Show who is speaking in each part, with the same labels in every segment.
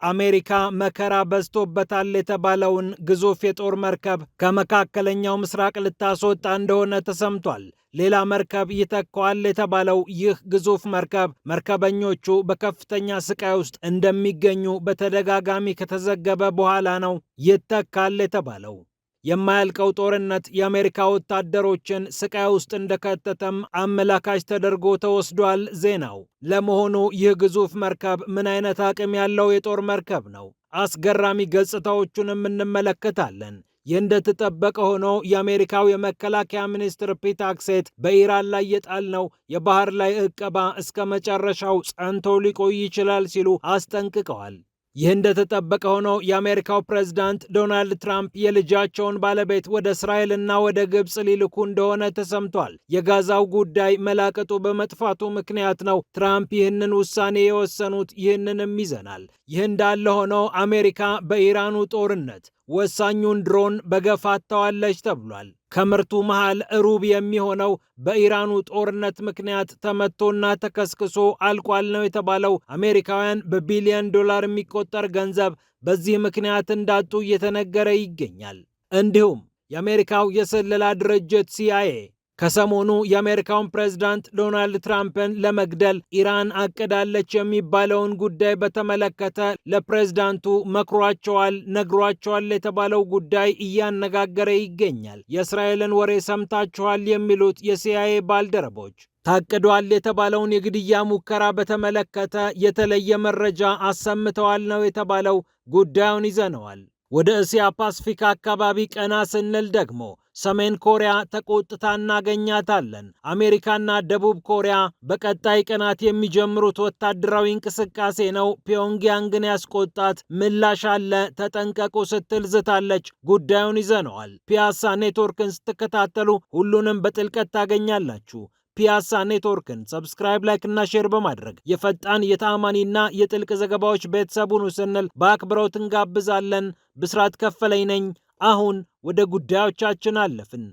Speaker 1: አሜሪካ መከራ በዝቶበታል የተባለውን ግዙፍ የጦር መርከብ ከመካከለኛው ምስራቅ ልታስወጣ እንደሆነ ተሰምቷል። ሌላ መርከብ ይተካዋል የተባለው ይህ ግዙፍ መርከብ መርከበኞቹ በከፍተኛ ስቃይ ውስጥ እንደሚገኙ በተደጋጋሚ ከተዘገበ በኋላ ነው ይተካል የተባለው። የማያልቀው ጦርነት የአሜሪካ ወታደሮችን ስቃይ ውስጥ እንደከተተም አመላካች ተደርጎ ተወስዷል ዜናው። ለመሆኑ ይህ ግዙፍ መርከብ ምን አይነት አቅም ያለው የጦር መርከብ ነው? አስገራሚ ገጽታዎቹንም እንመለከታለን። ይህ እንደተጠበቀ ሆኖ የአሜሪካው የመከላከያ ሚኒስትር ፒት ሄግሴት በኢራን ላይ የጣልነው የባህር ላይ ዕቀባ እስከ መጨረሻው ጸንቶ ሊቆይ ይችላል ሲሉ አስጠንቅቀዋል። ይህ እንደተጠበቀ ሆኖ የአሜሪካው ፕሬዝዳንት ዶናልድ ትራምፕ የልጃቸውን ባለቤት ወደ እስራኤልና ወደ ግብፅ ሊልኩ እንደሆነ ተሰምቷል። የጋዛው ጉዳይ መላቀጡ በመጥፋቱ ምክንያት ነው ትራምፕ ይህንን ውሳኔ የወሰኑት። ይህንንም ይዘናል። ይህ እንዳለ ሆኖ አሜሪካ በኢራኑ ጦርነት ወሳኙን ድሮን በገፍ አጥተዋለች ተብሏል። ከምርቱ መሃል ሩብ የሚሆነው በኢራኑ ጦርነት ምክንያት ተመቶና ተከስክሶ አልቋል ነው የተባለው። አሜሪካውያን በቢሊዮን ዶላር የሚቆጠር ገንዘብ በዚህ ምክንያት እንዳጡ እየተነገረ ይገኛል። እንዲሁም የአሜሪካው የስለላ ድርጅት CIA ከሰሞኑ የአሜሪካውን ፕሬዝዳንት ዶናልድ ትራምፕን ለመግደል ኢራን አቅዳለች የሚባለውን ጉዳይ በተመለከተ ለፕሬዝዳንቱ መክሯቸዋል፣ ነግሯቸዋል የተባለው ጉዳይ እያነጋገረ ይገኛል። የእስራኤልን ወሬ ሰምታችኋል የሚሉት የሲአይኤ ባልደረቦች ታቅዷል የተባለውን የግድያ ሙከራ በተመለከተ የተለየ መረጃ አሰምተዋል ነው የተባለው። ጉዳዩን ይዘነዋል። ወደ እስያ ፓሲፊክ አካባቢ ቀና ስንል ደግሞ ሰሜን ኮሪያ ተቆጥታ እናገኛታለን። አሜሪካና ደቡብ ኮሪያ በቀጣይ ቀናት የሚጀምሩት ወታደራዊ እንቅስቃሴ ነው ፒዮንግያንግን ያስቆጣት። ምላሽ አለ ተጠንቀቁ ስትል ዝታለች። ጉዳዩን ይዘነዋል። ፒያሳ ኔትወርክን ስትከታተሉ ሁሉንም በጥልቀት ታገኛላችሁ። ፒያሳ ኔትወርክን ሰብስክራይብ፣ ላይክ እና ሼር በማድረግ የፈጣን የተአማኒና የጥልቅ ዘገባዎች ቤተሰቡን ስንል በአክብሮት እንጋብዛለን። ብስራት ከፈለኝ ነኝ። አሁን ወደ ጉዳዮቻችን አለፍን።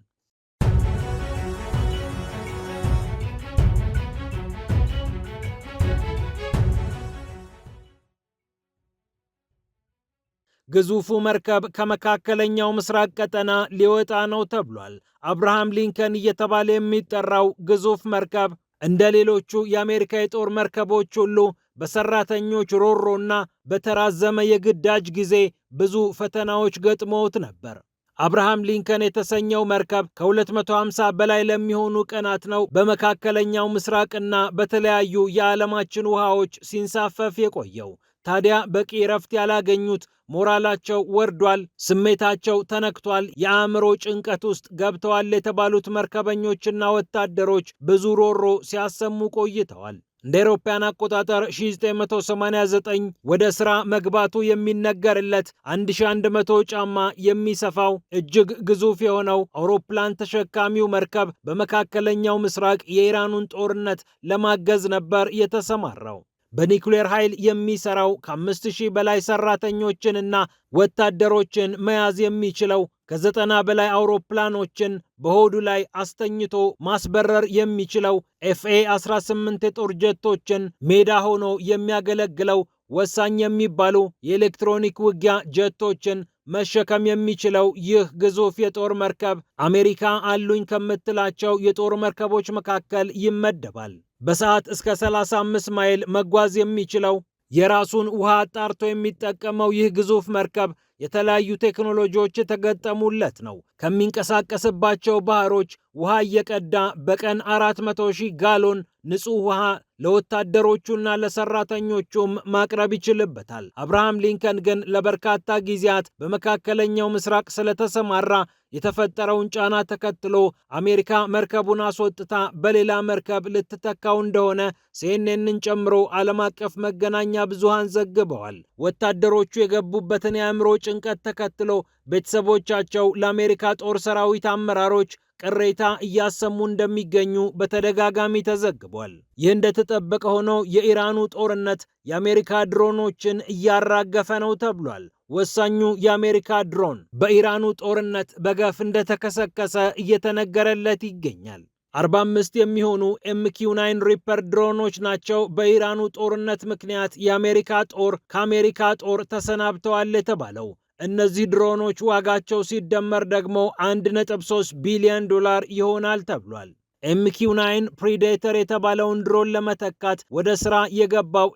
Speaker 1: ግዙፉ መርከብ ከመካከለኛው ምስራቅ ቀጠና ሊወጣ ነው ተብሏል። አብርሃም ሊንከን እየተባለ የሚጠራው ግዙፍ መርከብ እንደ ሌሎቹ የአሜሪካ የጦር መርከቦች ሁሉ በሰራተኞች ሮሮና በተራዘመ የግዳጅ ጊዜ ብዙ ፈተናዎች ገጥመውት ነበር። አብርሃም ሊንከን የተሰኘው መርከብ ከ250 በላይ ለሚሆኑ ቀናት ነው በመካከለኛው ምስራቅና በተለያዩ የዓለማችን ውሃዎች ሲንሳፈፍ የቆየው። ታዲያ በቂ ረፍት ያላገኙት ሞራላቸው ወርዷል፣ ስሜታቸው ተነክቷል፣ የአእምሮ ጭንቀት ውስጥ ገብተዋል የተባሉት መርከበኞችና ወታደሮች ብዙ ሮሮ ሲያሰሙ ቆይተዋል። እንደ አውሮፓውያን አቆጣጠር 1989 ወደ ሥራ መግባቱ የሚነገርለት 1100 ጫማ የሚሰፋው እጅግ ግዙፍ የሆነው አውሮፕላን ተሸካሚው መርከብ በመካከለኛው ምስራቅ የኢራኑን ጦርነት ለማገዝ ነበር የተሰማራው። በኒውክሌር ኃይል የሚሰራው ከ5000 በላይ ሰራተኞችንና ወታደሮችን መያዝ የሚችለው ከ90 በላይ አውሮፕላኖችን በሆዱ ላይ አስተኝቶ ማስበረር የሚችለው FA-18 የጦር ጀቶችን ሜዳ ሆኖ የሚያገለግለው ወሳኝ የሚባሉ የኤሌክትሮኒክ ውጊያ ጀቶችን መሸከም የሚችለው ይህ ግዙፍ የጦር መርከብ አሜሪካ አሉኝ ከምትላቸው የጦር መርከቦች መካከል ይመደባል። በሰዓት እስከ 35 ማይል መጓዝ የሚችለው የራሱን ውሃ አጣርቶ የሚጠቀመው ይህ ግዙፍ መርከብ የተለያዩ ቴክኖሎጂዎች የተገጠሙለት ነው። ከሚንቀሳቀስባቸው ባህሮች ውሃ እየቀዳ በቀን 400,000 ጋሎን ንጹህ ውሃ ለወታደሮቹና ለሰራተኞቹም ማቅረብ ይችልበታል። አብርሃም ሊንከን ግን ለበርካታ ጊዜያት በመካከለኛው ምስራቅ ስለተሰማራ የተፈጠረውን ጫና ተከትሎ አሜሪካ መርከቡን አስወጥታ በሌላ መርከብ ልትተካው እንደሆነ ሲኤንኤንን ጨምሮ ዓለም አቀፍ መገናኛ ብዙሃን ዘግበዋል። ወታደሮቹ የገቡበትን የአእምሮ ጭንቀት ተከትሎ ቤተሰቦቻቸው ለአሜሪካ ጦር ሰራዊት አመራሮች ቅሬታ እያሰሙ እንደሚገኙ በተደጋጋሚ ተዘግቧል። ይህ እንደተጠበቀ ሆኖ የኢራኑ ጦርነት የአሜሪካ ድሮኖችን እያራገፈ ነው ተብሏል። ወሳኙ የአሜሪካ ድሮን በኢራኑ ጦርነት በገፍ እንደተከሰከሰ እየተነገረለት ይገኛል። 45 የሚሆኑ MQ-9 ሪፐር ድሮኖች ናቸው በኢራኑ ጦርነት ምክንያት የአሜሪካ ጦር ከአሜሪካ ጦር ተሰናብተዋል የተባለው። እነዚህ ድሮኖች ዋጋቸው ሲደመር ደግሞ 1.3 ቢሊዮን ዶላር ይሆናል ተብሏል። MQ-9 ፕሪዴተር የተባለውን ድሮን ለመተካት ወደ ሥራ የገባው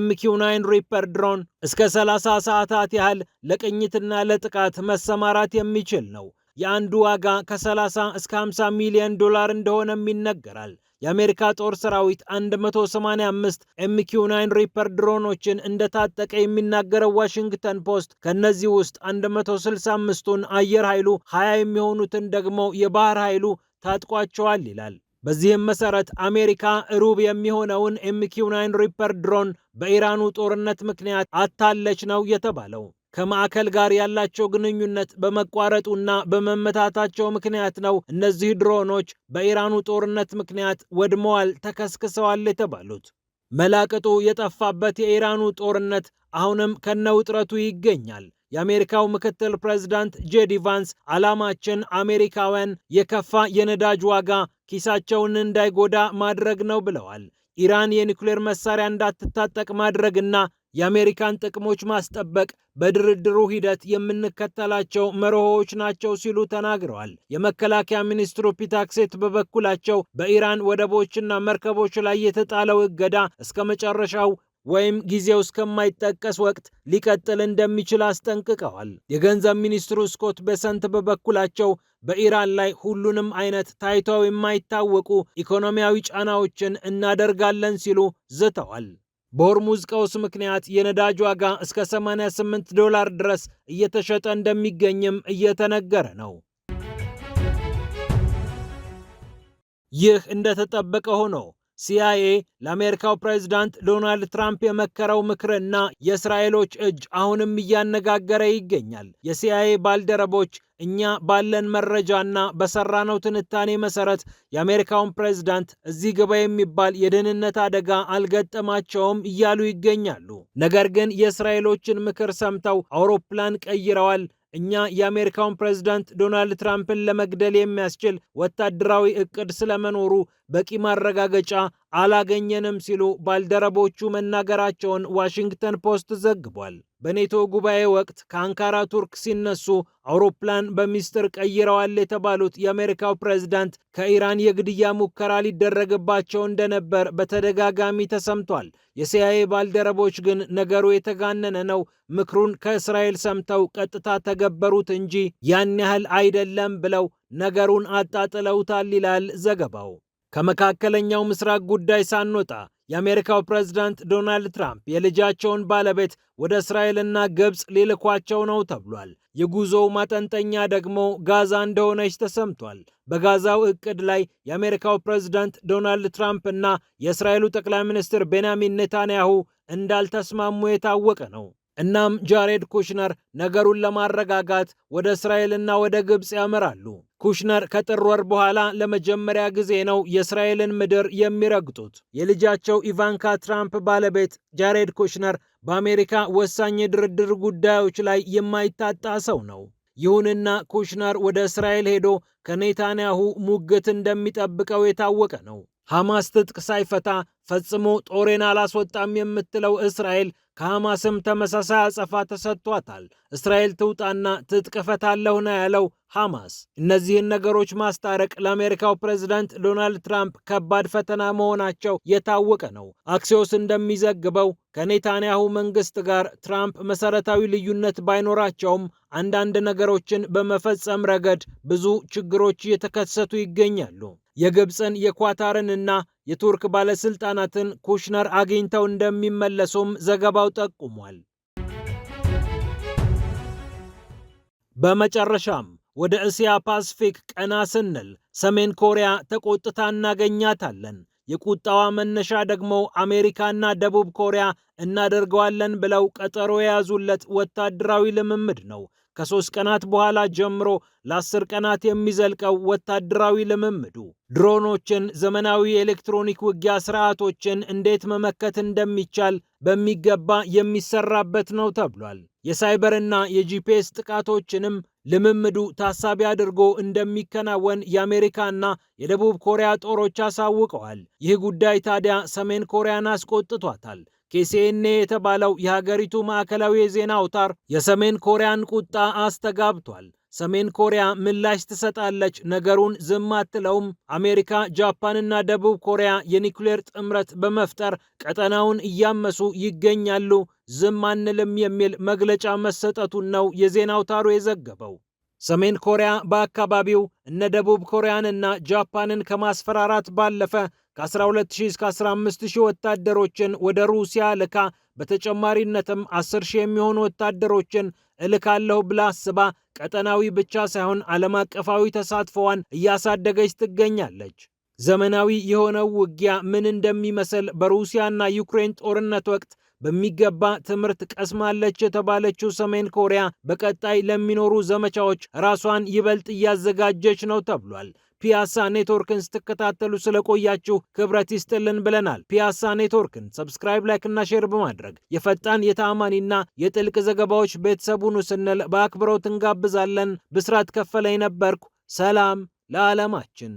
Speaker 1: MQ-9 ሪፐር ድሮን እስከ 30 ሰዓታት ያህል ለቅኝትና ለጥቃት መሰማራት የሚችል ነው። የአንዱ ዋጋ ከ30 እስከ 50 ሚሊዮን ዶላር እንደሆነም ይነገራል። የአሜሪካ ጦር ሰራዊት 185 MQ-9 ሪፐር ድሮኖችን እንደታጠቀ የሚናገረው ዋሽንግተን ፖስት ከነዚህ ውስጥ 165ቱን አየር ኃይሉ፣ 20 የሚሆኑትን ደግሞ የባህር ኃይሉ ታጥቋቸዋል ይላል። በዚህም መሰረት አሜሪካ ሩብ የሚሆነውን MQ-9 ሪፐር ድሮን በኢራኑ ጦርነት ምክንያት አታለች ነው የተባለው። ከማዕከል ጋር ያላቸው ግንኙነት በመቋረጡና በመመታታቸው ምክንያት ነው እነዚህ ድሮኖች በኢራኑ ጦርነት ምክንያት ወድመዋል፣ ተከስክሰዋል የተባሉት። መላቅጡ የጠፋበት የኢራኑ ጦርነት አሁንም ከነውጥረቱ ይገኛል። የአሜሪካው ምክትል ፕሬዝዳንት ጄዲ ቫንስ ዓላማችን አሜሪካውያን የከፋ የነዳጅ ዋጋ ኪሳቸውን እንዳይጎዳ ማድረግ ነው ብለዋል። ኢራን የኒውክሌር መሳሪያ እንዳትታጠቅ ማድረግና የአሜሪካን ጥቅሞች ማስጠበቅ በድርድሩ ሂደት የምንከተላቸው መርሆዎች ናቸው ሲሉ ተናግረዋል። የመከላከያ ሚኒስትሩ ፒት ሄግሴት በበኩላቸው በኢራን ወደቦችና መርከቦች ላይ የተጣለው እገዳ እስከ መጨረሻው ወይም ጊዜው እስከማይጠቀስ ወቅት ሊቀጥል እንደሚችል አስጠንቅቀዋል። የገንዘብ ሚኒስትሩ ስኮት ቤሰንት በበኩላቸው በኢራን ላይ ሁሉንም አይነት ታይተው የማይታወቁ ኢኮኖሚያዊ ጫናዎችን እናደርጋለን ሲሉ ዝተዋል። በሆርሙዝ ቀውስ ምክንያት የነዳጅ ዋጋ እስከ $88 ድረስ እየተሸጠ እንደሚገኝም እየተነገረ ነው። ይህ እንደተጠበቀ ሆኖ CIA ለአሜሪካው ፕሬዝዳንት ዶናልድ ትራምፕ የመከረው ምክርና የእስራኤሎች እጅ አሁንም እያነጋገረ ይገኛል። የCIA ባልደረቦች እኛ ባለን መረጃና በሰራነው ትንታኔ መሰረት የአሜሪካውን ፕሬዝዳንት እዚህ ግባ የሚባል የደህንነት አደጋ አልገጠማቸውም እያሉ ይገኛሉ። ነገር ግን የእስራኤሎችን ምክር ሰምተው አውሮፕላን ቀይረዋል፣ እኛ የአሜሪካውን ፕሬዝዳንት ዶናልድ ትራምፕን ለመግደል የሚያስችል ወታደራዊ እቅድ ስለመኖሩ በቂ ማረጋገጫ አላገኘንም ሲሉ ባልደረቦቹ መናገራቸውን ዋሽንግተን ፖስት ዘግቧል። በኔቶ ጉባኤ ወቅት ከአንካራ ቱርክ ሲነሱ አውሮፕላን በሚስጥር ቀይረዋል የተባሉት የአሜሪካው ፕሬዝዳንት ከኢራን የግድያ ሙከራ ሊደረግባቸው እንደነበር በተደጋጋሚ ተሰምቷል። የሲአይኤ ባልደረቦች ግን ነገሩ የተጋነነ ነው፣ ምክሩን ከእስራኤል ሰምተው ቀጥታ ተገበሩት እንጂ ያን ያህል አይደለም ብለው ነገሩን አጣጥለውታል ይላል ዘገባው። ከመካከለኛው ምስራቅ ጉዳይ ሳንወጣ የአሜሪካው ፕሬዝዳንት ዶናልድ ትራምፕ የልጃቸውን ባለቤት ወደ እስራኤልና ግብፅ ሊልኳቸው ነው ተብሏል። የጉዞው ማጠንጠኛ ደግሞ ጋዛ እንደሆነች ተሰምቷል። በጋዛው እቅድ ላይ የአሜሪካው ፕሬዝዳንት ዶናልድ ትራምፕ እና የእስራኤሉ ጠቅላይ ሚኒስትር ቤንያሚን ኔታንያሁ እንዳልተስማሙ የታወቀ ነው። እናም ጃሬድ ኩሽነር ነገሩን ለማረጋጋት ወደ እስራኤልና ወደ ግብፅ ያመራሉ። ኩሽነር ከጥር ወር በኋላ ለመጀመሪያ ጊዜ ነው የእስራኤልን ምድር የሚረግጡት። የልጃቸው ኢቫንካ ትራምፕ ባለቤት ጃሬድ ኩሽነር በአሜሪካ ወሳኝ የድርድር ጉዳዮች ላይ የማይታጣ ሰው ነው። ይሁንና ኩሽነር ወደ እስራኤል ሄዶ ከኔታንያሁ ሙግት እንደሚጠብቀው የታወቀ ነው። ሐማስ ትጥቅ ሳይፈታ ፈጽሞ ጦሬን አላስወጣም የምትለው እስራኤል ከሐማስም ተመሳሳይ አጸፋ ተሰጥቷታል። እስራኤል ትውጣና ትጥቅ እፈታለሁ ነው ያለው ሐማስ። እነዚህን ነገሮች ማስታረቅ ለአሜሪካው ፕሬዝዳንት ዶናልድ ትራምፕ ከባድ ፈተና መሆናቸው የታወቀ ነው። አክሲዮስ እንደሚዘግበው ከኔታንያሁ መንግስት ጋር ትራምፕ መሰረታዊ ልዩነት ባይኖራቸውም አንዳንድ ነገሮችን በመፈጸም ረገድ ብዙ ችግሮች እየተከሰቱ ይገኛሉ። የግብፅን የኳታርንና የቱርክ ባለስልጣናትን ኩሽነር አግኝተው እንደሚመለሱም ዘገባው ጠቁሟል። በመጨረሻም ወደ እስያ ፓሲፊክ ቀና ስንል ሰሜን ኮሪያ ተቆጥታ እናገኛታለን። የቁጣዋ መነሻ ደግሞ አሜሪካና ደቡብ ኮሪያ እናደርገዋለን ብለው ቀጠሮ የያዙለት ወታደራዊ ልምምድ ነው። ከ3 ቀናት በኋላ ጀምሮ ለ10 ቀናት የሚዘልቀው ወታደራዊ ልምምዱ ድሮኖችን፣ ዘመናዊ የኤሌክትሮኒክ ውጊያ ስርዓቶችን እንዴት መመከት እንደሚቻል በሚገባ የሚሰራበት ነው ተብሏል። የሳይበርና የጂፒኤስ ጥቃቶችንም ልምምዱ ታሳቢ አድርጎ እንደሚከናወን የአሜሪካና የደቡብ ኮሪያ ጦሮች አሳውቀዋል። ይህ ጉዳይ ታዲያ ሰሜን ኮሪያን አስቆጥቷታል። KCNA የተባለው የሀገሪቱ ማዕከላዊ የዜና አውታር የሰሜን ኮሪያን ቁጣ አስተጋብቷል። ሰሜን ኮሪያ ምላሽ ትሰጣለች፣ ነገሩን ዝም አትለውም። አሜሪካ፣ ጃፓንና ደቡብ ኮሪያ የኒውክሌር ጥምረት በመፍጠር ቀጠናውን እያመሱ ይገኛሉ፣ ዝም አንልም የሚል መግለጫ መሰጠቱን ነው የዜና አውታሩ የዘገበው። ሰሜን ኮሪያ በአካባቢው እነ ደቡብ ኮሪያንና ጃፓንን ከማስፈራራት ባለፈ ከ12000 እስከ 15000 ወታደሮችን ወደ ሩሲያ ልካ በተጨማሪነትም 10000 የሚሆኑ ወታደሮችን እልካለሁ ብላ አስባ ቀጠናዊ ብቻ ሳይሆን ዓለም አቀፋዊ ተሳትፎዋን እያሳደገች ትገኛለች። ዘመናዊ የሆነው ውጊያ ምን እንደሚመስል በሩሲያና ዩክሬን ጦርነት ወቅት በሚገባ ትምህርት ቀስማለች የተባለችው ሰሜን ኮሪያ በቀጣይ ለሚኖሩ ዘመቻዎች ራሷን ይበልጥ እያዘጋጀች ነው ተብሏል። ፒያሳ ኔትወርክን ስትከታተሉ ስለቆያችሁ ክብረት ይስጥልን ብለናል። ፒያሳ ኔትወርክን ሰብስክራይብ፣ ላይክ እና ሼር በማድረግ የፈጣን የተአማኒና የጥልቅ ዘገባዎች ቤተሰቡን ስንል በአክብሮት እንጋብዛለን። ብስራት ከፈለኝ ነበርኩ። ሰላም ለዓለማችን።